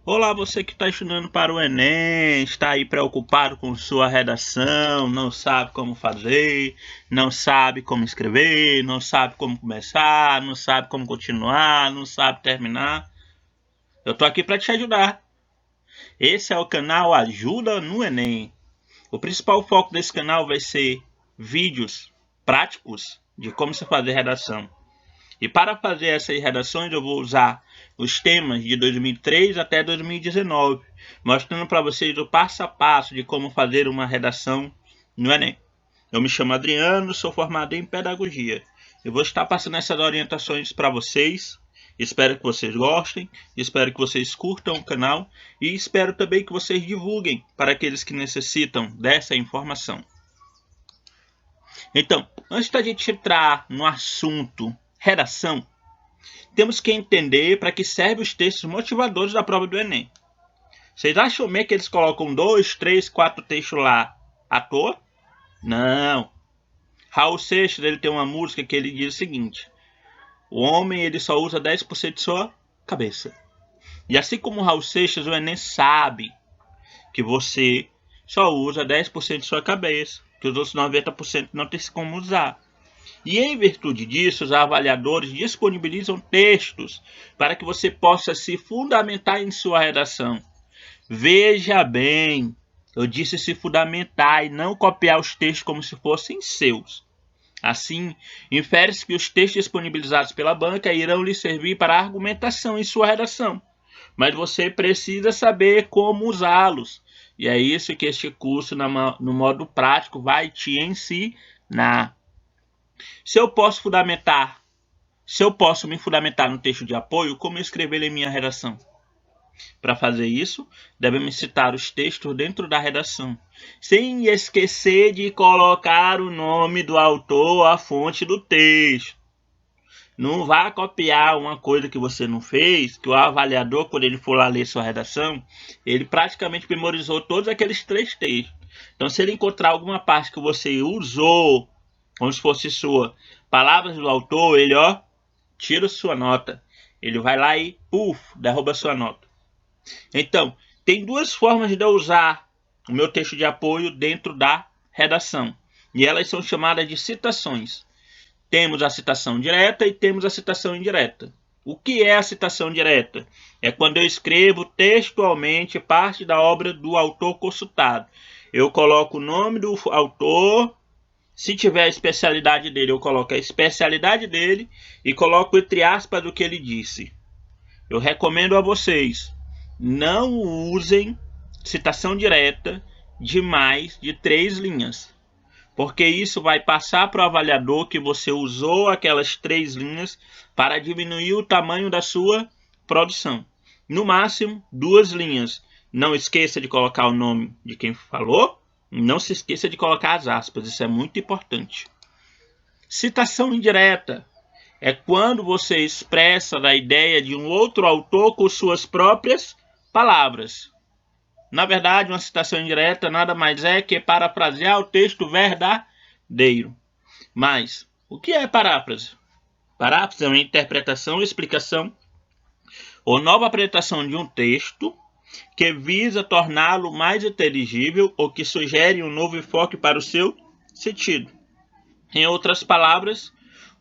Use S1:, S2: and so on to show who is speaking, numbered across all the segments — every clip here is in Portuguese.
S1: Olá, você que está estudando para o Enem, está aí preocupado com sua redação, não sabe como fazer, não sabe como escrever, não sabe como começar, não sabe como continuar, não sabe terminar. Eu estou aqui para te ajudar. Esse é o canal Ajuda no Enem. O principal foco desse canal vai ser vídeos práticos de como se fazer redação. E para fazer essas redações eu vou usar os temas de 2003 até 2019, mostrando para vocês o passo a passo de como fazer uma redação no Enem. Eu me chamo Adriano, sou formado em Pedagogia. Eu vou estar passando essas orientações para vocês. Espero que vocês gostem, espero que vocês curtam o canal e espero também que vocês divulguem para aqueles que necessitam dessa informação. Então, antes da gente entrar no assunto redação, temos que entender para que servem os textos motivadores da prova do Enem. Vocês acham mesmo que eles colocam 2, 3, 4 textos lá à toa? Não. Raul Seixas ele tem uma música que ele diz o seguinte: o homem ele só usa 10% de sua cabeça. E assim como o Raul Seixas, o Enem sabe que você só usa 10% de sua cabeça, que os outros 90% não tem como usar. E em virtude disso, os avaliadores disponibilizam textos para que você possa se fundamentar em sua redação. Veja bem, eu disse se fundamentar e não copiar os textos como se fossem seus. Assim, infere-se que os textos disponibilizados pela banca irão lhe servir para argumentação em sua redação, mas você precisa saber como usá-los. E é isso que este curso, no modo prático, vai te ensinar. Se eu posso me fundamentar no texto de apoio, como escrever em minha redação? Para fazer isso, devemos citar os textos dentro da redação, sem esquecer de colocar o nome do autor ou a fonte do texto. Não vá copiar uma coisa que você não fez, que o avaliador, quando ele for lá ler sua redação, ele praticamente memorizou todos aqueles 3 textos. Então, se ele encontrar alguma parte que você usou, como se fosse sua, palavras do autor, ele tira sua nota. Ele vai lá e derruba sua nota. Então, tem 2 formas de eu usar o meu texto de apoio dentro da redação. E elas são chamadas de citações. Temos a citação direta e temos a citação indireta. O que é a citação direta? É quando eu escrevo textualmente parte da obra do autor consultado. Eu coloco o nome do autor. Se tiver a especialidade dele, eu coloco a especialidade dele e coloco entre aspas o que ele disse. Eu recomendo a vocês, não usem citação direta de mais de 3 linhas, porque isso vai passar para o avaliador que você usou aquelas 3 linhas para diminuir o tamanho da sua produção. No máximo, 2 linhas. Não esqueça de colocar o nome de quem falou. Não se esqueça de colocar as aspas, isso é muito importante. Citação indireta é quando você expressa a ideia de um outro autor com suas próprias palavras. Na verdade, uma citação indireta nada mais é que parafrasear o texto verdadeiro. Mas, o que é paráfrase? Paráfrase é uma interpretação, explicação ou nova apresentação de um texto que visa torná-lo mais inteligível ou que sugere um novo enfoque para o seu sentido. Em outras palavras,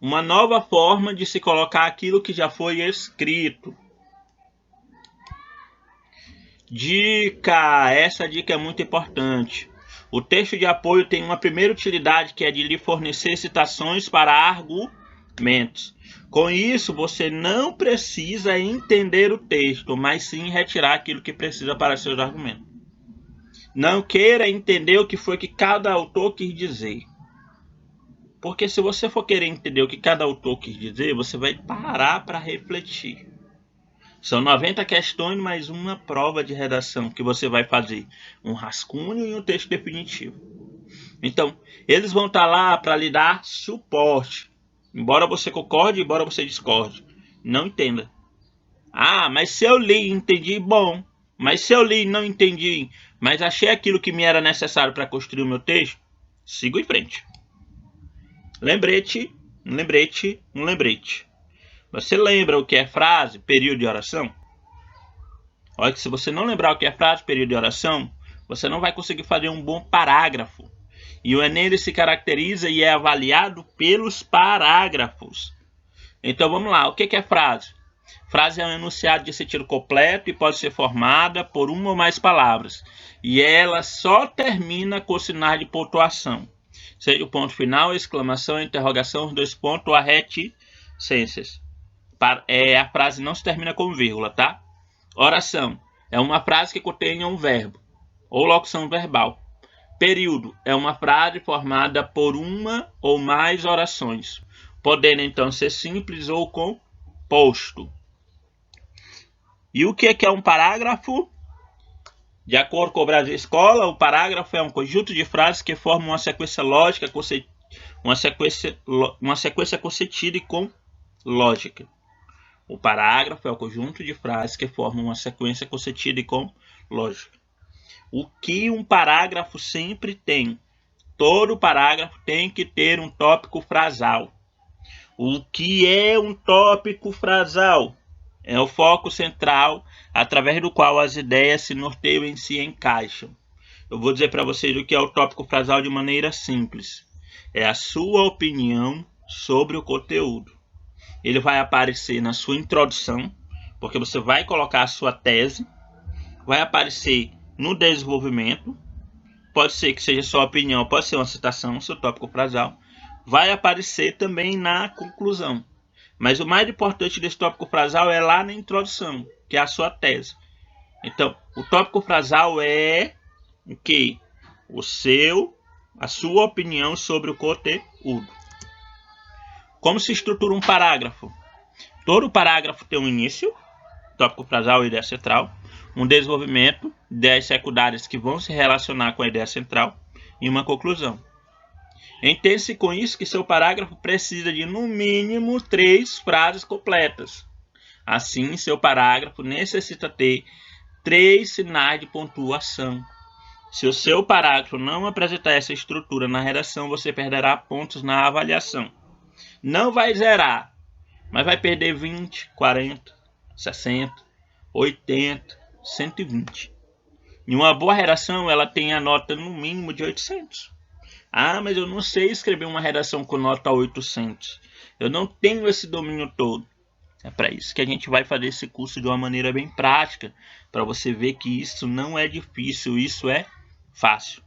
S1: uma nova forma de se colocar aquilo que já foi escrito. Dica! Essa dica é muito importante. O texto de apoio tem uma primeira utilidade, que é de lhe fornecer citações para argumentos. Com isso, você não precisa entender o texto, mas sim retirar aquilo que precisa para seus argumentos. Não queira entender o que foi que cada autor quis dizer. Porque se você for querer entender o que cada autor quis dizer, você vai parar para refletir. São 90 questões mais uma prova de redação que você vai fazer. Um rascunho e um texto definitivo. Então, eles vão estar lá para lhe dar suporte. Embora você concorde, embora você discorde. Não entenda. Ah, mas se eu li e entendi, bom. Mas se eu li e não entendi, mas achei aquilo que me era necessário para construir o meu texto, sigo em frente. Lembrete, um lembrete, um lembrete. Você lembra o que é frase, período de oração? Olha que se você não lembrar o que é frase, período e oração, você não vai conseguir fazer um bom parágrafo. E o Enem ele se caracteriza e é avaliado pelos parágrafos. Então vamos lá, o que é frase? Frase é um enunciado de sentido completo e pode ser formada por uma ou mais palavras. E ela só termina com sinais de pontuação. Seja o ponto final, a exclamação, a interrogação, os dois pontos ou a reticências. A frase não se termina com vírgula, tá? Oração é uma frase que contenha um verbo ou locução verbal. Período é uma frase formada por uma ou mais orações, podendo então ser simples ou composto. E o que é um parágrafo? De acordo com o Brasil Escola, o parágrafo é um conjunto de frases que formam uma sequência lógica, uma sequência concetida e com lógica. O parágrafo é o conjunto de frases que formam uma sequência concetida e com lógica. O que um parágrafo sempre tem? Todo parágrafo tem que ter um tópico frasal. O que é um tópico frasal? É o foco central através do qual as ideias se norteiam e se encaixam. Eu vou dizer para vocês o que é o tópico frasal de maneira simples. É a sua opinião sobre o conteúdo. Ele vai aparecer na sua introdução, porque você vai colocar a sua tese, vai aparecer no desenvolvimento, pode ser que seja sua opinião, pode ser uma citação, seu tópico frasal, vai aparecer também na conclusão. Mas o mais importante desse tópico frasal é lá na introdução, que é a sua tese. Então, o tópico frasal é o quê? A sua opinião sobre o conteúdo. Como se estrutura um parágrafo? Todo parágrafo tem um início, tópico frasal e ideia central, um desenvolvimento, ideias secundárias que vão se relacionar com a ideia central e uma conclusão. Entende-se com isso que seu parágrafo precisa de no mínimo 3 frases completas. Assim, seu parágrafo necessita ter 3 sinais de pontuação. Se o seu parágrafo não apresentar essa estrutura na redação, você perderá pontos na avaliação. Não vai zerar, mas vai perder 20, 40, 60, 80, 120. Em uma boa redação, ela tem a nota no mínimo de 800. Ah, mas eu não sei escrever uma redação com nota 800. Eu não tenho esse domínio todo. É para isso que a gente vai fazer esse curso de uma maneira bem prática, para você ver que isso não é difícil, isso é fácil.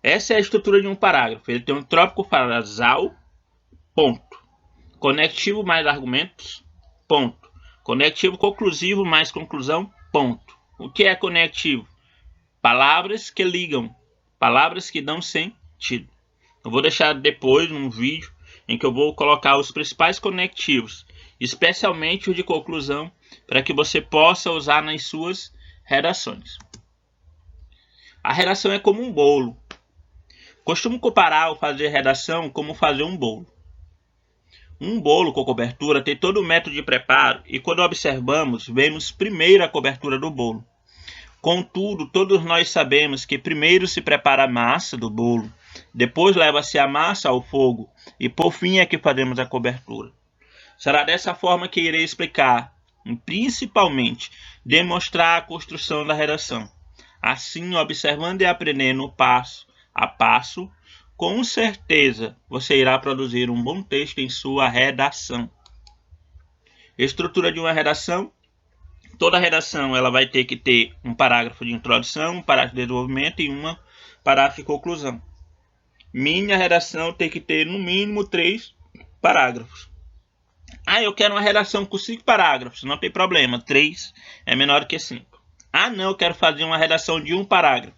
S1: Essa é a estrutura de um parágrafo. Ele tem um tópico frasal, ponto. Conectivo mais argumentos, ponto. Conectivo conclusivo mais conclusão, ponto. O que é conectivo? Palavras que ligam. Palavras que dão sentido. Eu vou deixar depois um vídeo em que eu vou colocar os principais conectivos, especialmente os de conclusão, para que você possa usar nas suas redações. A redação é como um bolo. Costumo comparar o fazer redação como fazer um bolo. Um bolo com cobertura tem todo o método de preparo e quando observamos, vemos primeiro a cobertura do bolo. Contudo, todos nós sabemos que primeiro se prepara a massa do bolo, depois leva-se a massa ao fogo e por fim é que fazemos a cobertura. Será dessa forma que irei explicar e principalmente demonstrar a construção da redação. Assim, observando e aprendendo passo a passo, com certeza você irá produzir um bom texto em sua redação. Estrutura de uma redação. Toda redação ela vai ter que ter um parágrafo de introdução, um parágrafo de desenvolvimento e um parágrafo de conclusão. Minha redação tem que ter no mínimo 3 parágrafos. Ah, eu quero uma redação com 5 parágrafos. Não tem problema, 3 é menor que 5. Ah, não, eu quero fazer uma redação de 1 parágrafo.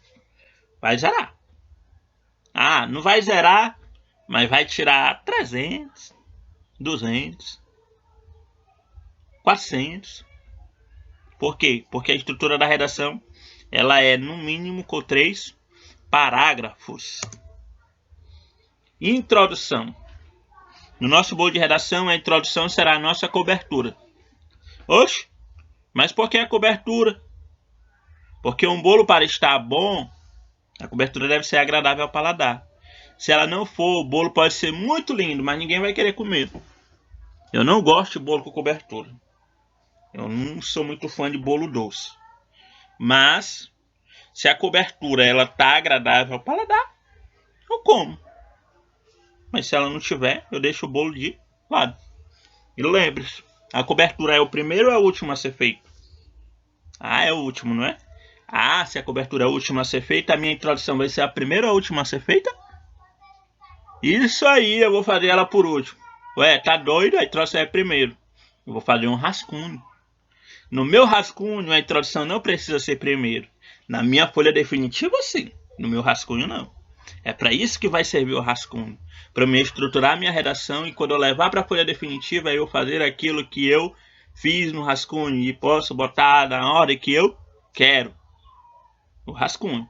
S1: Vai zerar. Ah, não vai zerar, mas vai tirar 300, 200, 400. Por quê? Porque a estrutura da redação ela é no mínimo com 3 parágrafos. Introdução. No nosso bolo de redação, a introdução será a nossa cobertura. Oxe, mas por que a cobertura? Porque um bolo para estar bom, a cobertura deve ser agradável ao paladar. Se ela não for, o bolo pode ser muito lindo, mas ninguém vai querer comer. Eu não gosto de bolo com cobertura. Eu não sou muito fã de bolo doce. Mas, se a cobertura ela tá agradável ao paladar, eu como. Mas se ela não tiver, eu deixo o bolo de lado. E lembre-se, a cobertura é o primeiro ou é o último a ser feito? Ah, é o último, não é? Ah, se a cobertura é a última a ser feita, a minha introdução vai ser a primeira ou a última a ser feita? Isso aí, eu vou fazer ela por último. Ué, tá doido? A introdução é primeiro. Eu vou fazer um rascunho. No meu rascunho, a introdução não precisa ser primeiro. Na minha folha definitiva, sim. No meu rascunho, não. É para isso que vai servir o rascunho. Para eu me estruturar a minha redação e quando eu levar para a folha definitiva, eu fazer aquilo que eu fiz no rascunho e posso botar na ordem que eu quero. O rascunho.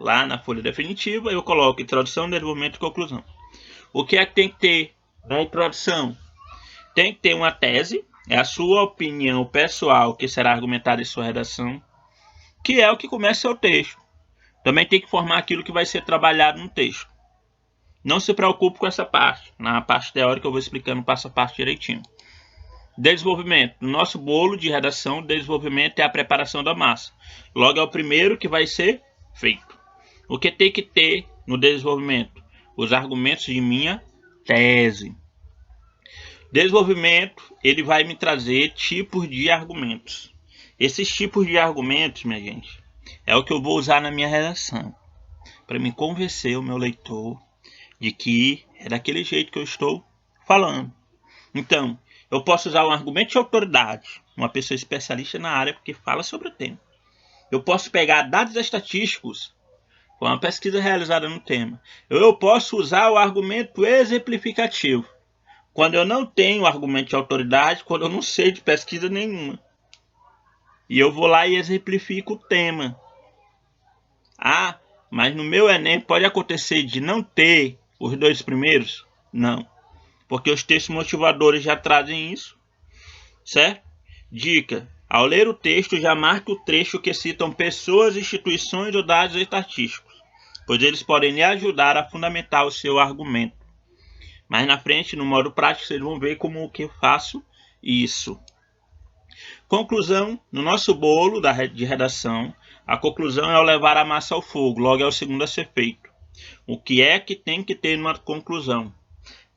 S1: Lá na folha definitiva, eu coloco introdução, desenvolvimento e conclusão. O que é que tem que ter na introdução? Tem que ter uma tese, é a sua opinião pessoal que será argumentada em sua redação, que é o que começa seu texto. Também tem que formar aquilo que vai ser trabalhado no texto. Não se preocupe com essa parte. Na parte teórica eu vou explicando passo a passo direitinho. Desenvolvimento. No nosso bolo de redação, desenvolvimento é a preparação da massa. Logo é o primeiro que vai ser feito. O que tem que ter no desenvolvimento? Os argumentos de minha tese. Desenvolvimento, ele vai me trazer tipos de argumentos. Esses tipos de argumentos, minha gente, é o que eu vou usar na minha redação. Para me convencer o meu leitor de que é daquele jeito que eu estou falando. Então, eu posso usar um argumento de autoridade, uma pessoa especialista na área porque fala sobre o tema. Eu posso pegar dados estatísticos, com uma pesquisa realizada no tema. Eu posso usar o argumento exemplificativo, quando eu não tenho argumento de autoridade, quando eu não sei de pesquisa nenhuma. E eu vou lá e exemplifico o tema. Ah, mas no meu Enem pode acontecer de não ter os dois primeiros? Não, porque os textos motivadores já trazem isso, certo? Dica: ao ler o texto, já marque o trecho que citam pessoas, instituições ou dados estatísticos, pois eles podem lhe ajudar a fundamentar o seu argumento. Mais na frente, no modo prático, vocês vão ver como que eu faço isso. Conclusão: no nosso bolo de redação, a conclusão é o levar a massa ao fogo, logo é o segundo a ser feito. O que é que tem que ter numa conclusão?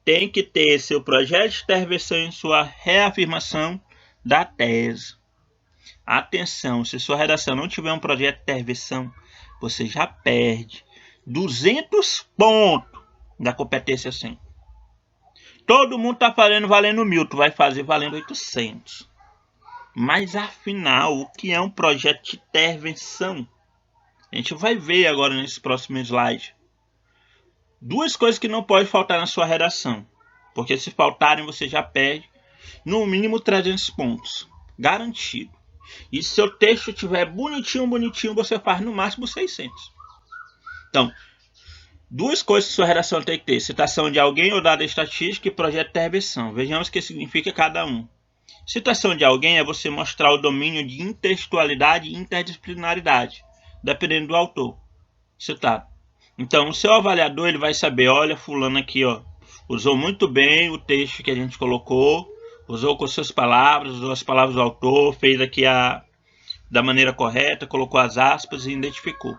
S1: Tem que ter seu projeto de intervenção em sua reafirmação da tese. Atenção, se sua redação não tiver um projeto de intervenção, você já perde 200 pontos da competência 100. Todo mundo está fazendo valendo 1000, tu vai fazer valendo 800. Mas afinal, o que é um projeto de intervenção? A gente vai ver agora nesse próximo slide. Duas coisas que não pode faltar na sua redação, porque se faltarem você já perde no mínimo 300 pontos, garantido. E se seu texto estiver bonitinho, você faz no máximo 600. Então, duas coisas que sua redação tem que ter: citação de alguém ou dado estatístico e projeto de intervenção. Vejamos o que significa cada um. Citação de alguém é você mostrar o domínio de intertextualidade e interdisciplinaridade, dependendo do autor citado. Então, o seu avaliador ele vai saber: olha, fulano aqui, ó, usou muito bem o texto que a gente colocou, usou com suas palavras, usou as palavras do autor, fez aqui da maneira correta, colocou as aspas e identificou.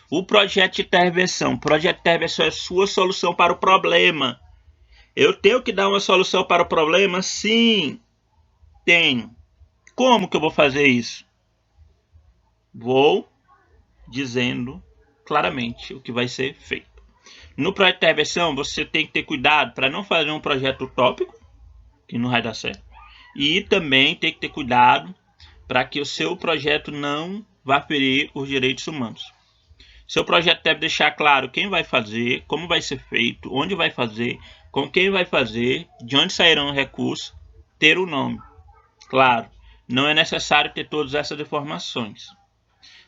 S1: O projeto de intervenção. O projeto de intervenção é sua solução para o problema. Eu tenho que dar uma solução para o problema? Sim, tenho. Como que eu vou fazer isso? Vou dizendo claramente o que vai ser feito. No projeto de intervenção, você tem que ter cuidado para não fazer um projeto utópico, que não vai dar certo. E também tem que ter cuidado para que o seu projeto não vá ferir os direitos humanos. Seu projeto deve deixar claro quem vai fazer, como vai ser feito, onde vai fazer, com quem vai fazer, de onde sairão os recursos, ter o nome. Claro, não é necessário ter todas essas informações.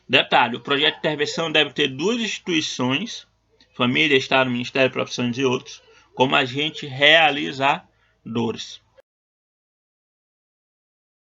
S1: Detalhe: o projeto de intervenção deve ter duas instituições, família, Estado, Ministério, profissões e outros, como agentes realizadores.